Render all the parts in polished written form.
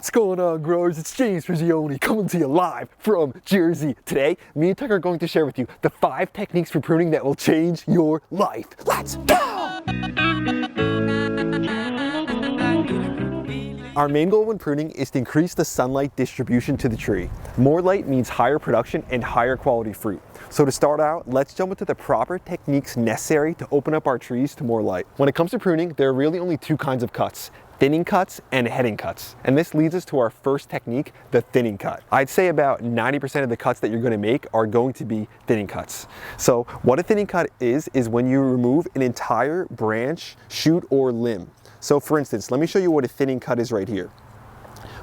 What's going on, growers? It's James Prigioni coming to you live from Jersey. Today, me and Tucker are going to share with you the 5 techniques for pruning that will change your life. Let's go! Our main goal when pruning is to increase the sunlight distribution to the tree. More light means higher production and higher quality fruit. So to start out, let's jump into the proper techniques necessary to open up our trees to more light. When it comes to pruning, there are really only 2 kinds of cuts: thinning cuts and heading cuts. And this leads us to our first technique, the thinning cut. I'd say about 90% of the cuts that you're going to make are going to be thinning cuts. So what a thinning cut is when you remove an entire branch, shoot, or limb. So for instance, let me show you what a thinning cut is right here.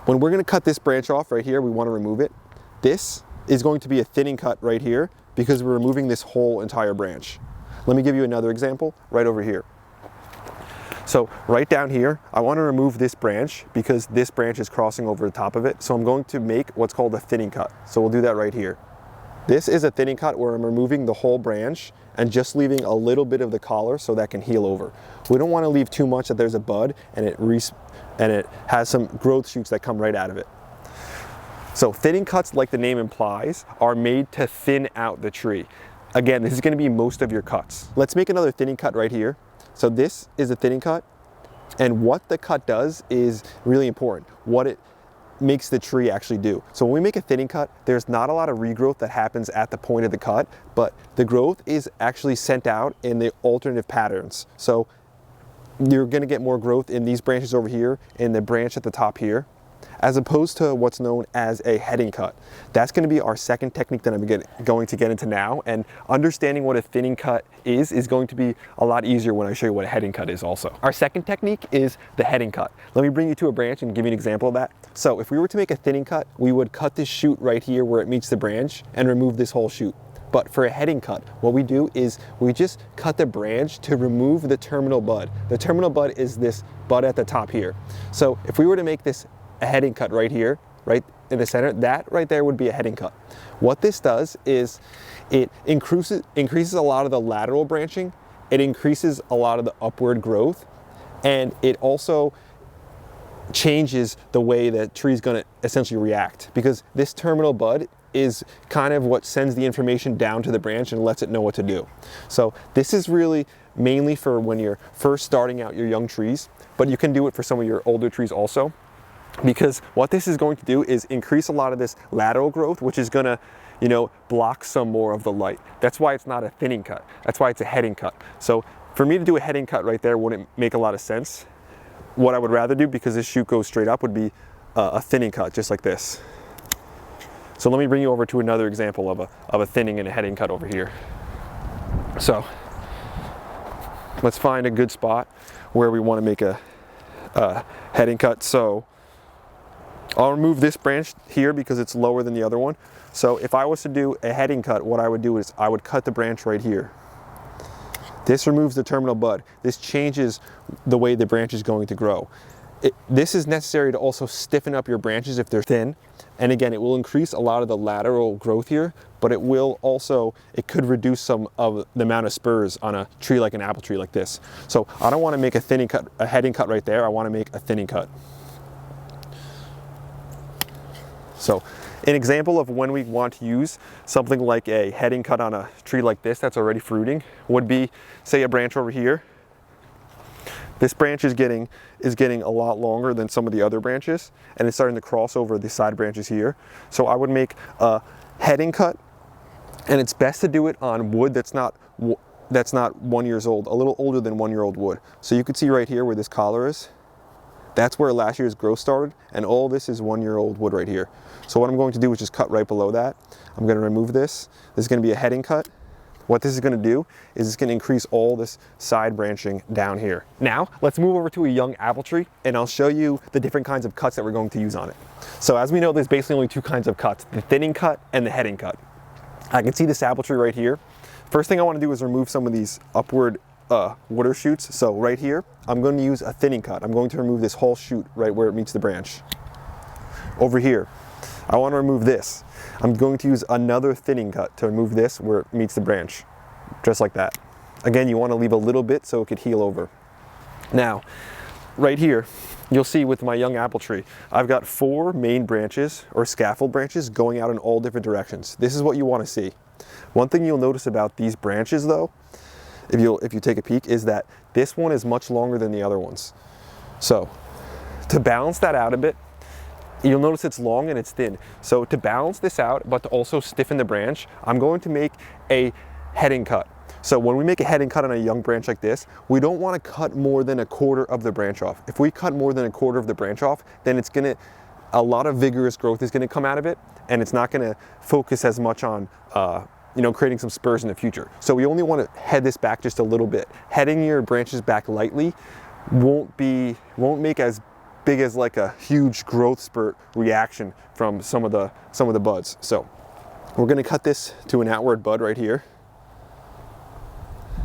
When we're going to cut this branch off right here, we want to remove it. This is going to be a thinning cut right here because we're removing this whole entire branch. Let me give you another example right over here. So right down here, I want to remove this branch because this branch is crossing over the top of it. So I'm going to make what's called a thinning cut. So we'll do that right here. This is a thinning cut where I'm removing the whole branch and just leaving a little bit of the collar so that can heal over. We don't want to leave too much that there's a bud and it has some growth shoots that come right out of it. So thinning cuts, like the name implies, are made to thin out the tree. Again, this is going to be most of your cuts. Let's make another thinning cut right here. So this is a thinning cut, and what the cut does is really important, what it makes the tree actually do. So when we make a thinning cut, there's not a lot of regrowth that happens at the point of the cut, but the growth is actually sent out in the alternative patterns. So you're going to get more growth in these branches over here, in the branch at the top here, as opposed to what's known as a heading cut. That's going to be our second technique that I'm going to get into now, and understanding what a thinning cut is going to be a lot easier when I show you what a heading cut is also. Our second technique is the heading cut. Let me bring you to a branch and give you an example of that. So if we were to make a thinning cut, we would cut this shoot right here where it meets the branch and remove this whole shoot. But for a heading cut, what we do is we just cut the branch to remove the terminal bud. The terminal bud is this bud at the top here. So if we were to make this a heading cut right here, right in the center, that right there would be a heading cut. What this does is it increases a lot of the lateral branching, it increases a lot of the upward growth, and it also changes the way the tree is going to essentially react, because this terminal bud is kind of what sends the information down to the branch and lets it know what to do. So this is really mainly for when you're first starting out your young trees, but you can do it for some of your older trees also. Because what this is going to do is increase a lot of this lateral growth, which is going to, block some more of the light. That's why it's not a thinning cut. That's why it's a heading cut. So for me to do a heading cut right there wouldn't make a lot of sense. What I would rather do, because this shoot goes straight up, would be a thinning cut, just like this. So let me bring you over to another example of a thinning and a heading cut over here. So let's find a good spot where we want to make a heading cut. So I'll remove this branch here because it's lower than the other one. So if I was to do a heading cut, what I would do is I would cut the branch right here. This removes the terminal bud. This changes the way the branch is going to grow. This is necessary to also stiffen up your branches if they're thin. And again, it will increase a lot of the lateral growth here, but it could reduce some of the amount of spurs on a tree like an apple tree like this. So I don't want to make a heading cut right there. I want to make a thinning cut. So an example of when we want to use something like a heading cut on a tree like this that's already fruiting would be, say, a branch over here. This branch is getting a lot longer than some of the other branches, and it's starting to cross over the side branches here. So I would make a heading cut, and it's best to do it on wood that's not 1 year old, a little older than 1 year old wood. So you can see right here where this collar is. That's where last year's growth started, and all this is 1 year old wood right here. So what I'm going to do is just cut right below that. I'm going to remove this. This is going to be a heading cut. What this is going to do is it's going to increase all this side branching down here. Now, let's move over to a young apple tree, and I'll show you the different kinds of cuts that we're going to use on it. So as we know, there's basically only 2 kinds of cuts, the thinning cut and the heading cut. I can see this apple tree right here. First thing I want to do is remove some of these upward water shoots. So right here, I'm going to use a thinning cut. I'm going to remove this whole shoot right where it meets the branch. Over here, I want to remove this. I'm going to use another thinning cut to remove this where it meets the branch, just like that. Again, you want to leave a little bit so it could heal over. Now, right here, you'll see with my young apple tree, I've got 4 main branches or scaffold branches going out in all different directions. This is what you want to see. One thing you'll notice about these branches though, if you take a peek, is that this one is much longer than the other ones. So to balance that out a bit, you'll notice it's long and it's thin. So to balance this out, but to also stiffen the branch, I'm going to make a heading cut. So when we make a heading cut on a young branch like this, we don't want to cut more than 1/4 of the branch off. If we cut more than 1/4 of the branch off, then a lot of vigorous growth is gonna come out of it, and it's not gonna focus as much on creating some spurs in the future. So we only want to head this back just a little bit. Heading your branches back lightly won't make as big as like a huge growth spurt reaction from some of the buds. So we're gonna cut this to an outward bud right here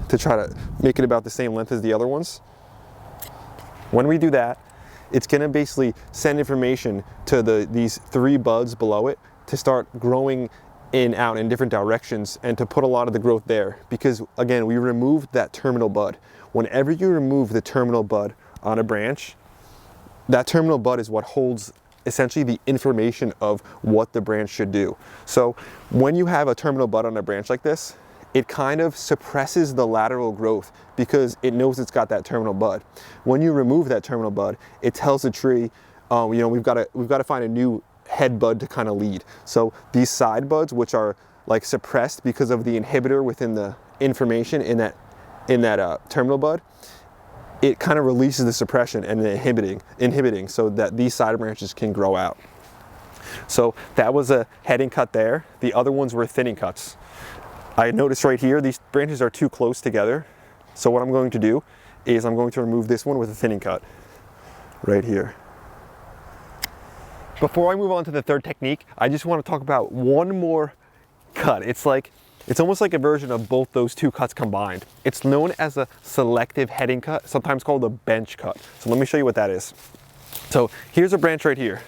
to try to make it about the same length as the other ones. When we do that, it's gonna basically send information to these 3 buds below it to start growing out in different directions and to put a lot of the growth there, because again, we removed that terminal bud. Whenever you remove the terminal bud on a branch, that terminal bud is what holds essentially the information of what the branch should do. So when you have a terminal bud on a branch like this, it kind of suppresses the lateral growth because it knows it's got that terminal bud. When you remove that terminal bud, it tells the tree, we've got to find a new head bud to kind of lead. So these side buds, which are like suppressed because of the inhibitor within the information in that terminal bud, it kind of releases the suppression and inhibiting so that these side branches can grow out. So that was a heading cut there. The other ones were thinning cuts. I noticed right here, these branches are too close together. So what I'm going to do is I'm going to remove this one with a thinning cut right here. Before I move on to the third technique, I just want to talk about one more cut. It's almost like a version of both those 2 cuts combined. It's known as a selective heading cut, sometimes called a bench cut. So let me show you what that is. So here's a branch right here.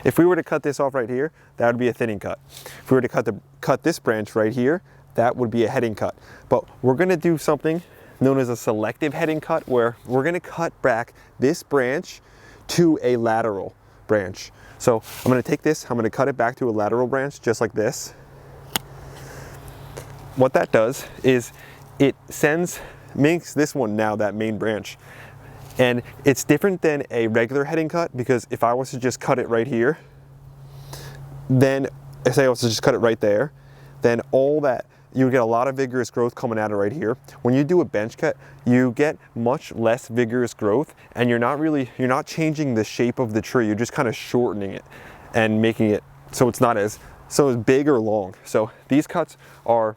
If we were to cut this off right here, that would be a thinning cut. If we were to cut this branch right here, that would be a heading cut. But we're gonna do something known as a selective heading cut, where we're gonna cut back this branch to a lateral branch. So I'm gonna take this, I'm gonna cut it back to a lateral branch, just like this. What that does is it makes this one now that main branch. And it's different than a regular heading cut, because if I was to just cut it right here, then say I was to just cut it right there, then you would get a lot of vigorous growth coming out of right here. When you do a bench cut, you get much less vigorous growth, and you're not changing the shape of the tree. You're just kind of shortening it and making it so it's not as big or long. So these cuts are,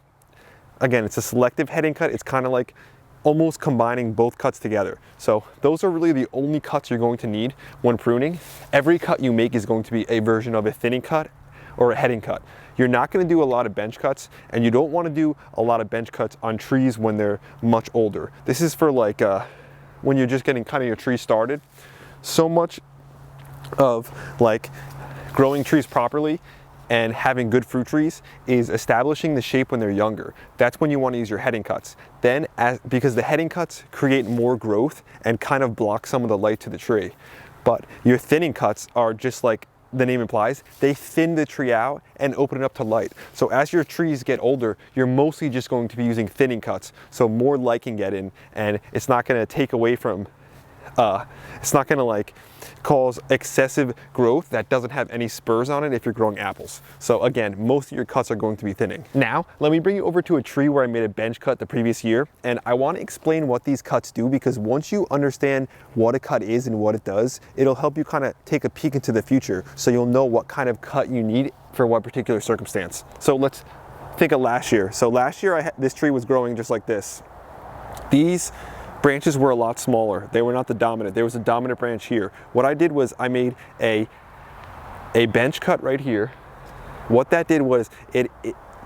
again, it's a selective heading cut. It's kind of like almost combining both cuts together. So those are really the only cuts you're going to need when pruning. Every cut you make is going to be a version of a thinning cut or a heading cut. You're not going to do a lot of bench cuts, and you don't want to do a lot of bench cuts on trees when they're much older. This is for like when you're just getting kind of your tree started. So much of like growing trees properly and having good fruit trees is establishing the shape when they're younger. That's when you want to use your heading cuts. Then, because the heading cuts create more growth and kind of block some of the light to the tree. But your thinning cuts are just like the name implies, they thin the tree out and open it up to light. So as your trees get older, you're mostly just going to be using thinning cuts, so more light can get in, and it's not gonna take away from, it's not gonna like cause excessive growth that doesn't have any spurs on it if you're growing apples. So again, most of your cuts are going to be thinning. Now, let me bring you over to a tree where I made a bench cut the previous year, and I want to explain what these cuts do, because once you understand what a cut is and what it does, it'll help you kind of take a peek into the future, so you'll know what kind of cut you need for what particular circumstance. So let's think of last year. So last year, this tree was growing just like this. These branches were a lot smaller. They were not the dominant. There was a dominant branch here. What I did was I made a bench cut right here. What that did was it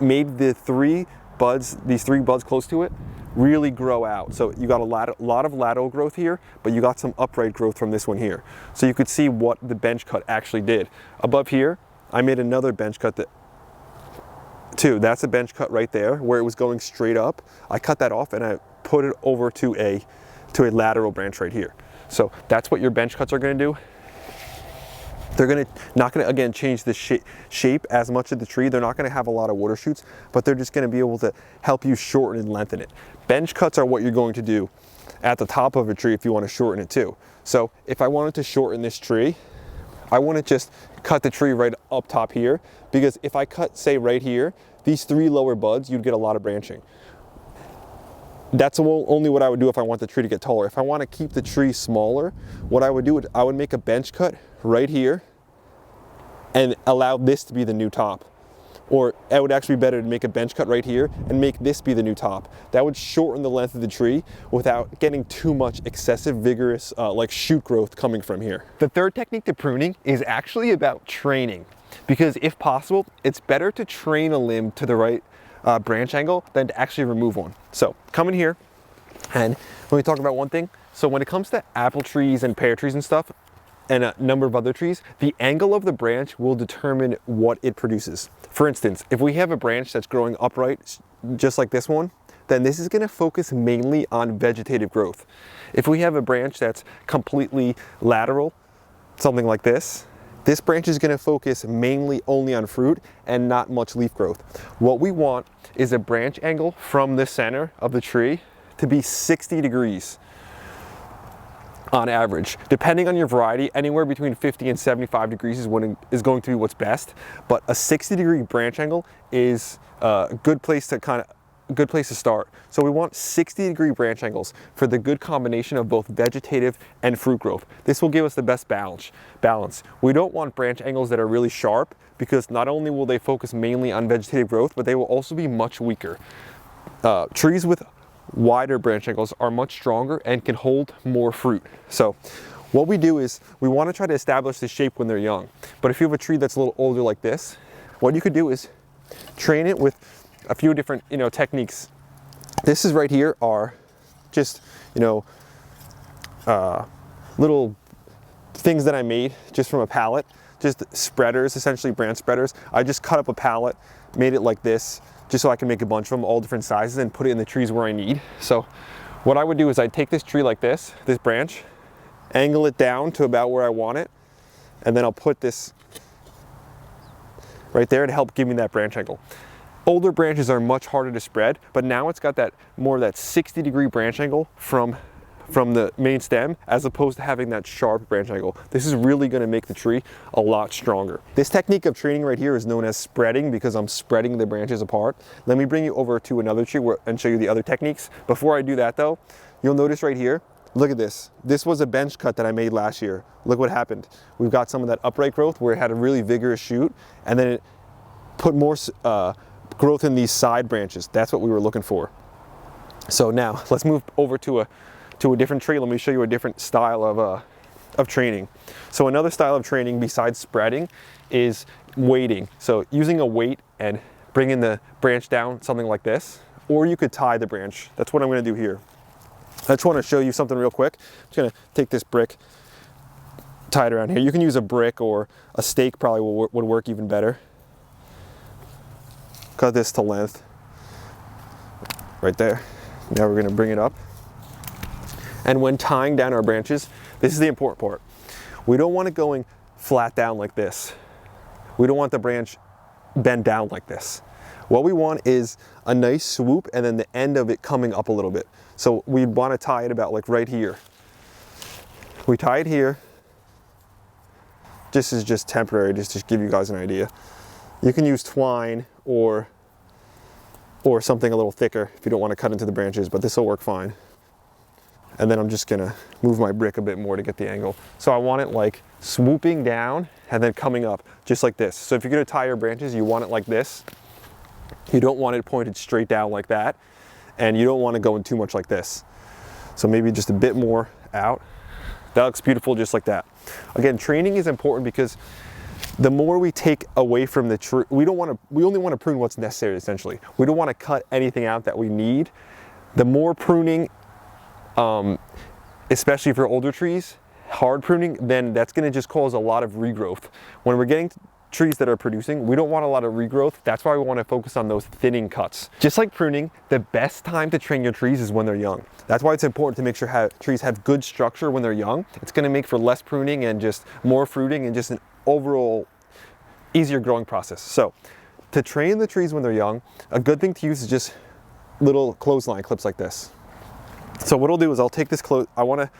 made these three buds close to it, really grow out. So you got a lot of lateral growth here, but you got some upright growth from this one here. So you could see what the bench cut actually did. Above here, I made another bench cut too. That's a bench cut right there where it was going straight up. I cut that off and I put it over to a lateral branch right here. So that's what your bench cuts are gonna do. They're not gonna, again, change the shape as much of the tree. They're not gonna have a lot of water shoots, but they're just gonna be able to help you shorten and lengthen it. Bench cuts are what you're going to do at the top of a tree if you wanna shorten it too. So if I wanted to shorten this tree, I wanna just cut the tree right up top here, because if I cut, say, right here, these 3 lower buds, you'd get a lot of branching. That's only what I would do if I want the tree to get taller. If I want to keep the tree smaller, what I would do is I would make a bench cut right here and allow this to be the new top. Or it would actually be better to make a bench cut right here and make this be the new top. That would shorten the length of the tree without getting too much excessive vigorous like shoot growth coming from here. The third technique to pruning is actually about training, because if possible, it's better to train a limb to the right branch angle than to actually remove one. So come in here, and let me talk about one thing. So when it comes to apple trees and pear trees and stuff, and a number of other trees, the angle of the branch will determine what it produces. For instance, if we have a branch that's growing upright, just like this one, then this is gonna focus mainly on vegetative growth. If we have a branch that's completely lateral, something like this branch is gonna focus mainly only on fruit and not much leaf growth. What we want is a branch angle from the center of the tree to be 60 degrees on average. Depending on your variety, anywhere between 50 and 75 degrees is going to be what's best. But a 60-degree branch angle is a good place to start. So we want 60-degree branch angles for the good combination of both vegetative and fruit growth. This will give us the best balance. We don't want branch angles that are really sharp, because not only will they focus mainly on vegetative growth, but they will also be much weaker. Trees with wider branch angles are much stronger and can hold more fruit. So what we do is we want to try to establish the shape when they're young. But if you have a tree that's a little older like this, what you could do is train it with a few different, techniques. This is right here are just, little things that I made just from a pallet, just spreaders, essentially branch spreaders. I just cut up a pallet, made it like this, just so I can make a bunch of them, all different sizes, and put it in the trees where I need. So what I would do is I'd take this tree like this branch, angle it down to about where I want it, and then I'll put this right there to help give me that branch angle. Older branches are much harder to spread, but now it's got that more of that 60-degree branch angle from the main stem, as opposed to having that sharp branch angle. This is really going to make the tree a lot stronger. This technique of training right here is known as spreading, because I'm spreading the branches apart. Let me bring you over to another tree and show you the other techniques. Before I do that though, you'll notice right here, look at this. This was a bench cut that I made last year. Look what happened. We've got some of that upright growth where it had a really vigorous shoot, and then it put more growth in these side branches. That's what we were looking for. So now let's move over to a different tree. Let me show you a different style of training. So another style of training besides spreading is weighting. So using a weight and bringing the branch down, something like this, or you could tie the branch. That's what I'm going to do here. I just want to show you something real quick. I'm just going to take this brick, tie it around here. You can use a brick, or a stake probably would work even better. Cut this to length right there. Now we're going to bring it up. And when tying down our branches, this is the important part. We don't want it going flat down like this. We don't want the branch bent down like this. What we want is a nice swoop, and then the end of it coming up a little bit. So we'd want to tie it about like right here. We tie it here. This is just temporary, just to give you guys an idea. You can use twine or something a little thicker if you don't want to cut into the branches, but this will work fine. And then I'm just gonna move my brick a bit more to get the angle. So I want it like swooping down and then coming up, just like this. So if you're gonna tie your branches, you want it like this. You don't want it pointed straight down like that, and you don't want to go in too much like this. So maybe just a bit more out. That looks beautiful just like that. Again, training is important, because the more we take away from the tree, we only want to prune what's necessary, essentially. We don't want to cut anything out that we need. The more pruning, especially for older trees, hard pruning, then that's going to just cause a lot of regrowth. When we're getting trees that are producing, we don't want a lot of regrowth. That's why we want to focus on those thinning cuts. Just like pruning, the best time to train your trees is when they're young. That's why it's important to make sure trees have good structure when they're young. It's going to make for less pruning and just more fruiting and just an overall easier growing process. So to train the trees when they're young, a good thing to use is just little clothesline clips like this. So what I'll do is I'll take this I want to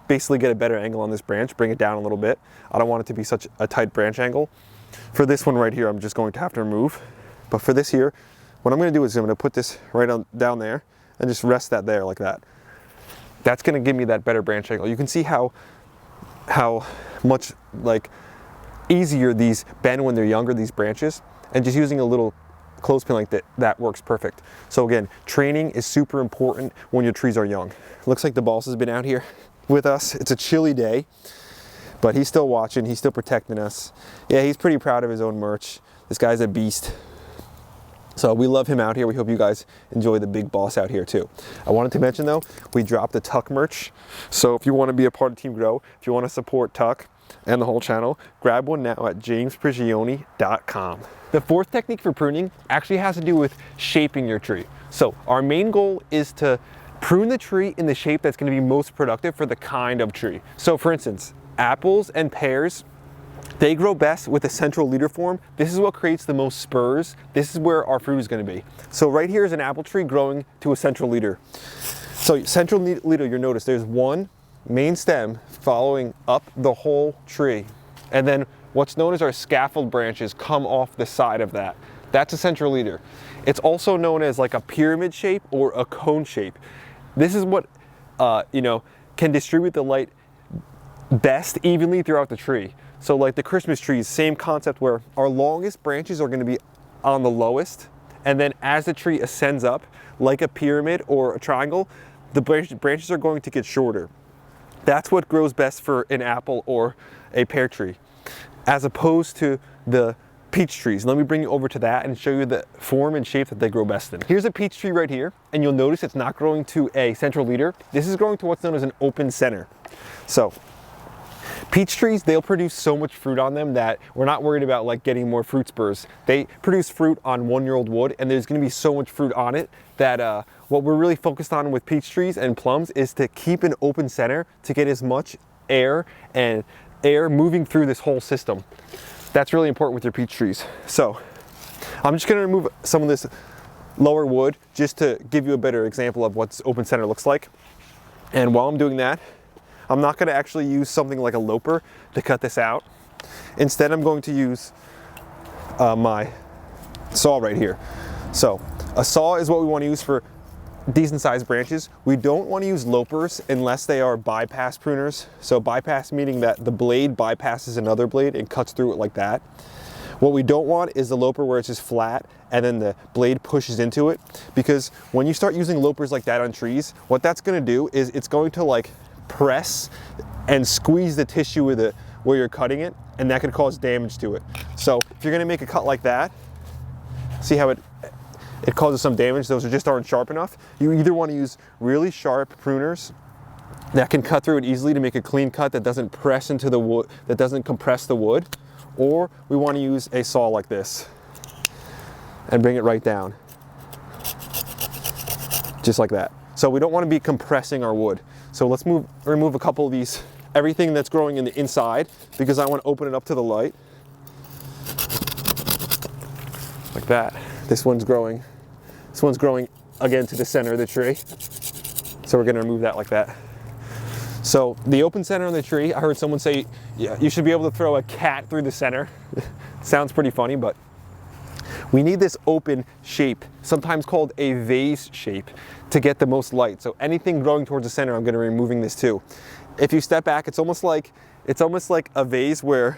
basically get a better angle on this branch, bring it down a little bit. I don't want it to be such a tight branch angle. For this one right here, I'm just going to have to remove. But for this here, what I'm going to do is I'm going to put this right on down there and just rest that there like that. That's going to give me that better branch angle. You can see how much like easier these bend when they're younger, these branches, and just using a little clothespin like that works perfect. So again, training is super important when your trees are young. Looks like the boss has been out here with us. It's a chilly day, but he's still watching, he's still protecting us. Yeah, he's pretty proud of his own merch. This guy's a beast. So we love him out here. We hope you guys enjoy the big boss out here too. I wanted to mention though, we dropped the Tuck merch. So if you want to be a part of Team Grow, if you want to support Tuck and the whole channel, grab one now at jamesprigioni.com. The fourth technique for pruning actually has to do with shaping your tree. So our main goal is to prune the tree in the shape that's going to be most productive for the kind of tree. So for instance, apples and pears, they grow best with a central leader form. This is what creates the most spurs. This is where our fruit is going to be. So right here is an apple tree growing to a central leader. So central leader, you'll notice there's one main stem following up the whole tree. And then what's known as our scaffold branches come off the side of that. That's a central leader. It's also known as like a pyramid shape or a cone shape. This is what can distribute the light best evenly throughout the tree. So like the Christmas trees, same concept where our longest branches are going to be on the lowest, and then as the tree ascends up like a pyramid or a triangle, the branches are going to get shorter. That's what grows best for an apple or a pear tree, as opposed to the peach trees. Let me bring you over to that and show you the form and shape that they grow best in. Here's a peach tree right here, and you'll notice it's not growing to a central leader. This is growing to what's known as an open center. So peach trees, they'll produce so much fruit on them that we're not worried about like getting more fruit spurs. They produce fruit on 1-year-old wood, and there's going to be so much fruit on it that what we're really focused on with peach trees and plums is to keep an open center to get as much air moving through this whole system. That's really important with your peach trees. So I'm just going to remove some of this lower wood just to give you a better example of what open center looks like. And while I'm doing that, I'm not going to actually use something like a loper to cut this out. Instead, I'm going to use my saw right here. So a saw is what we want to use for decent sized branches. We don't want to use lopers unless they are bypass pruners. So bypass meaning that the blade bypasses another blade and cuts through it like that. What we don't want is the loper where it's just flat and then the blade pushes into it, because when you start using lopers like that on trees, what that's going to do is it's going to like press and squeeze the tissue with where you're cutting it, and that could cause damage to it. So if you're going to make a cut like that, see how it causes some damage. Those just aren't sharp enough. You either want to use really sharp pruners that can cut through it easily to make a clean cut that doesn't press into the wood, that doesn't compress the wood, or we want to use a saw like this and bring it right down, just like that. So we don't want to be compressing our wood. So let's remove a couple of these, everything that's growing in the inside, because I want to open it up to the light. Like that. This one's growing again to the center of the tree. So we're going to remove that like that. So the open center on the tree, I heard someone say, yeah, you should be able to throw a cat through the center. Sounds pretty funny, but we need this open shape, sometimes called a vase shape, to get the most light. So anything growing towards the center, I'm going to be removing this too. If you step back, it's almost like a vase where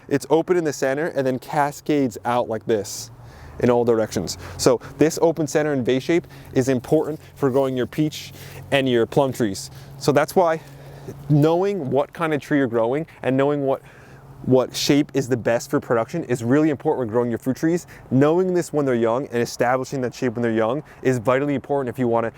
it's open in the center and then cascades out like this in all directions. So this open center and vase shape is important for growing your peach and your plum trees. So that's why knowing what kind of tree you're growing and knowing what shape is the best for production is really important when growing your fruit trees. Knowing this when they're young and establishing that shape when they're young is vitally important if you want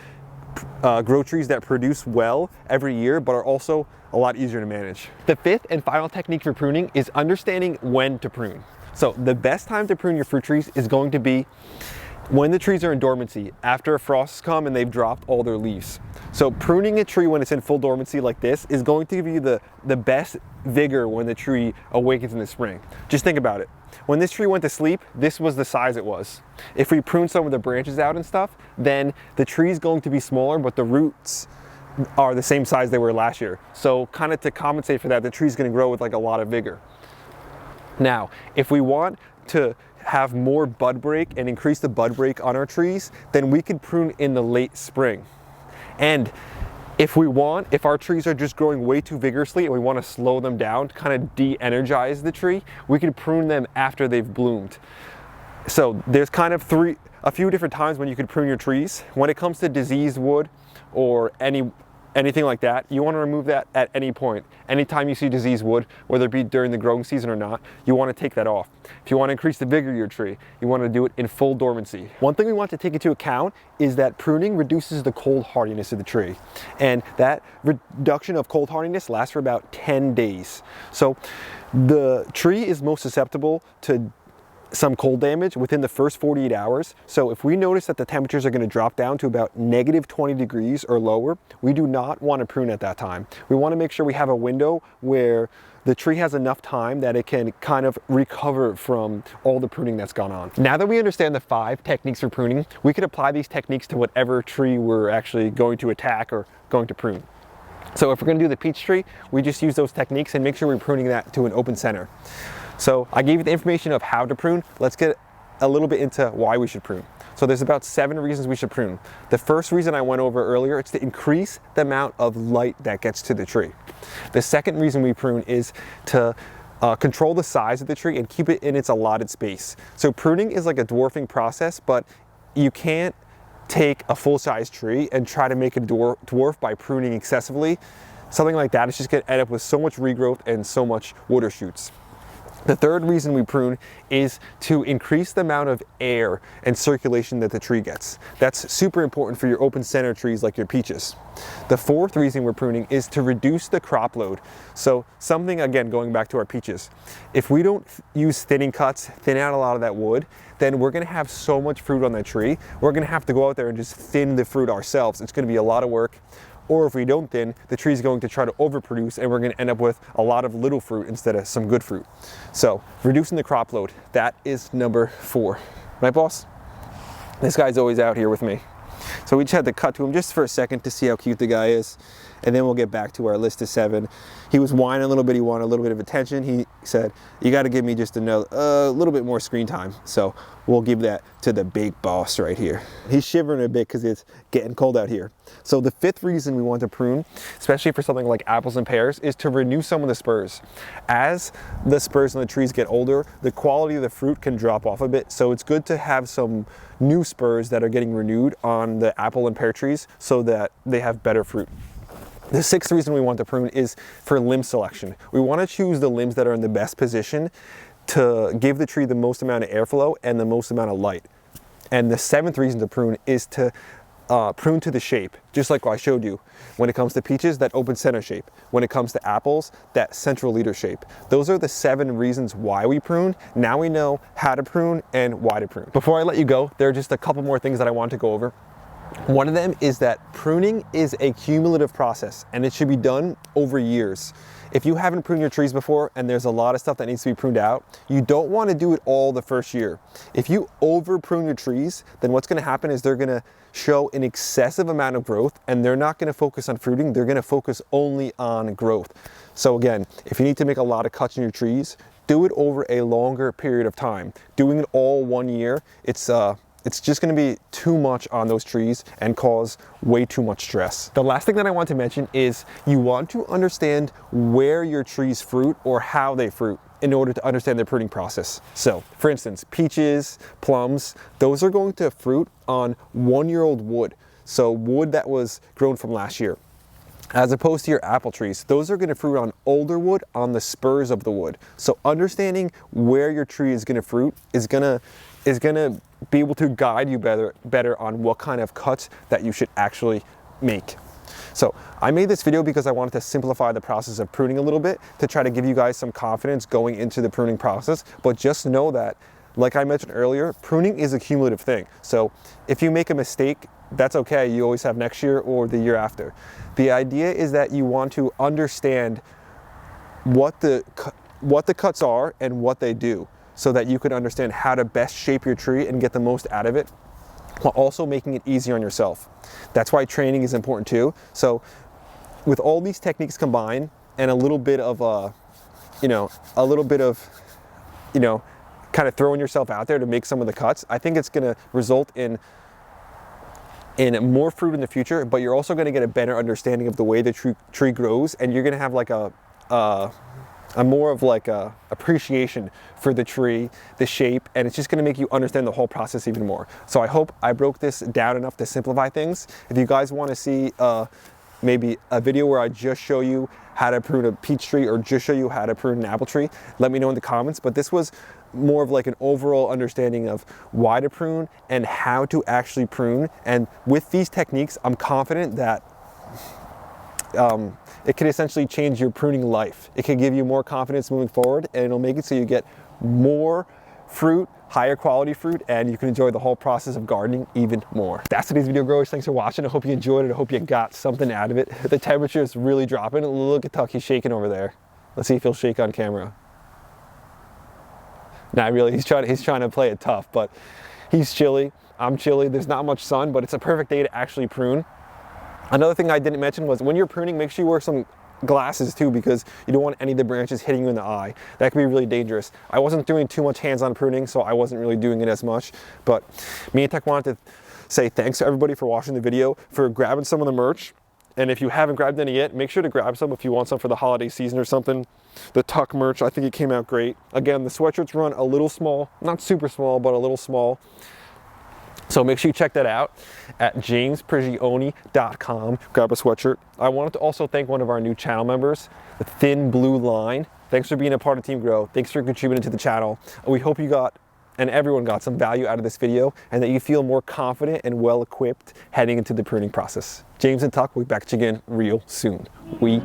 to grow trees that produce well every year but are also a lot easier to manage. The fifth and final technique for pruning is understanding when to prune. So the best time to prune your fruit trees is going to be when the trees are in dormancy, after a frost has come and they've dropped all their leaves. So pruning a tree when it's in full dormancy like this is going to give you the best vigor when the tree awakens in the spring. Just think about it. When this tree went to sleep, this was the size it was. If we prune some of the branches out and stuff, then the tree is going to be smaller, but the roots are the same size they were last year. So kind of to compensate for that, the tree is going to grow with like a lot of vigor. Now, if we want to have more bud break and increase the bud break on our trees, then we could prune in the late spring. And if our trees are just growing way too vigorously and we want to slow them down, kind of de-energize the tree, we can prune them after they've bloomed. So there's kind of a few different times when you could prune your trees. When it comes to diseased wood or anything like that, you want to remove that at any point. Anytime you see diseased wood, whether it be during the growing season or not, you want to take that off. If you want to increase the vigor of your tree, you want to do it in full dormancy. One thing we want to take into account is that pruning reduces the cold hardiness of the tree. And that reduction of cold hardiness lasts for about 10 days. So the tree is most susceptible to some cold damage within the first 48 hours. So if we notice that the temperatures are going to drop down to about -20 degrees or lower, we do not want to prune at that time. We want to make sure we have a window where the tree has enough time that it can kind of recover from all the pruning that's gone on. Now that we understand the 5 techniques for pruning, we can apply these techniques to whatever tree we're actually going to attack or going to prune. So if we're going to do the peach tree, we just use those techniques and make sure we're pruning that to an open center. So I gave you the information of how to prune. Let's get a little bit into why we should prune. So there's about 7 reasons we should prune. The first reason I went over earlier, it's to increase the amount of light that gets to the tree. The second reason we prune is to control the size of the tree and keep it in its allotted space. So pruning is like a dwarfing process, but you can't take a full-size tree and try to make it dwarf by pruning excessively. Something like that is just going to end up with so much regrowth and so much water shoots. The third reason we prune is to increase the amount of air and circulation that the tree gets. That's super important for your open center trees like your peaches. The fourth reason we're pruning is to reduce the crop load. So something, again, going back to our peaches, if we don't use thinning cuts, thin out a lot of that wood, then we're gonna have so much fruit on that tree, we're gonna have to go out there and just thin the fruit ourselves. It's gonna be a lot of work. Or if we don't thin, the tree is going to try to overproduce and we're going to end up with a lot of little fruit instead of some good fruit. So reducing the crop load, that is number 4. Right, boss? This guy's always out here with me. So we just had to cut to him just for a second to see how cute the guy is. And then we'll get back to our list of 7. He was whining a little bit. He wanted a little bit of attention. He said, you got to give me just a little bit more screen time. So we'll give that to the big boss right here. He's shivering a bit because it's getting cold out here. So the 5th reason we want to prune, especially for something like apples and pears, is to renew some of the spurs. As the spurs on the trees get older, the quality of the fruit can drop off a bit. So it's good to have some new spurs that are getting renewed on the apple and pear trees so that they have better fruit. The 6th reason we want to prune is for limb selection. We want to choose the limbs that are in the best position to give the tree the most amount of airflow and the most amount of light. And the 7th reason to prune is to prune to the shape, just like I showed you. When it comes to peaches, that open center shape. When it comes to apples, that central leader shape. Those are the 7 reasons why we prune. Now we know how to prune and why to prune. Before I let you go, there are just a couple more things that I want to go over. One of them is that pruning is a cumulative process and it should be done over years. If you haven't pruned your trees before and there's a lot of stuff that needs to be pruned out, you don't want to do it all the first year. If you over prune your trees, then what's going to happen is they're going to show an excessive amount of growth and they're not going to focus on fruiting, they're going to focus only on growth. So again, if you need to make a lot of cuts in your trees, do it over a longer period of time. Doing it all one year, it's just going to be too much on those trees and cause way too much stress. The last thing that I want to mention is you want to understand where your trees fruit or how they fruit in order to understand their pruning process. So for instance, peaches, plums, those are going to fruit on 1-year-old wood. So wood that was grown from last year. As opposed to your apple trees, those are going to fruit on older wood on the spurs of the wood. So understanding where your tree is going to fruit is going to be able to guide you better on what kind of cuts that you should actually make. So I made this video because I wanted to simplify the process of pruning a little bit to try to give you guys some confidence going into the pruning process. But just know that, like I mentioned earlier, pruning is a cumulative thing. So if you make a mistake, that's okay. You always have next year or the year after. The idea is that you want to understand what the cuts are and what they do, so that you can understand how to best shape your tree and get the most out of it, while also making it easier on yourself. That's why training is important too. So with all these techniques combined and a little bit of kind of throwing yourself out there to make some of the cuts, I think it's gonna result in more fruit in the future, but you're also gonna get a better understanding of the way the tree grows, and you're gonna have like a more of like a appreciation for the tree, the shape, and it's just gonna make you understand the whole process even more. So I hope I broke this down enough to simplify things. If you guys wanna see maybe a video where I just show you how to prune a peach tree or just show you how to prune an apple tree, let me know in the comments. But this was more of like an overall understanding of why to prune and how to actually prune. And with these techniques, I'm confident that it can essentially change your pruning life. It can give you more confidence moving forward, and it'll make it so you get more fruit, higher quality fruit, and you can enjoy the whole process of gardening even more. That's today's video, growers. Thanks for watching. I hope you enjoyed it. I hope you got something out of it. The temperature is really dropping. Look at Tuck, he's shaking over there. Let's see if he'll shake on camera. Not really, he's trying to play it tough, but he's chilly. I'm chilly. There's not much sun, but it's a perfect day to actually prune. Another thing I didn't mention was when you're pruning, make sure you wear some glasses too, because you don't want any of the branches hitting you in the eye. That can be really dangerous. I wasn't doing too much hands-on pruning, so I wasn't really doing it as much. But me and Tech wanted to say thanks to everybody for watching the video, for grabbing some of the merch. And if you haven't grabbed any yet, make sure to grab some if you want some for the holiday season or something. The Tuck merch, I think it came out great. Again, the sweatshirts run a little small, not super small, but a little small. So make sure you check that out at jamesprigioni.com. Grab a sweatshirt. I wanted to also thank one of our new channel members, the Thin Blue Line. Thanks for being a part of Team Grow. Thanks for contributing to the channel. We hope you got, and everyone got, some value out of this video, and that you feel more confident and well equipped heading into the pruning process. James and Tuck will be back again real soon. We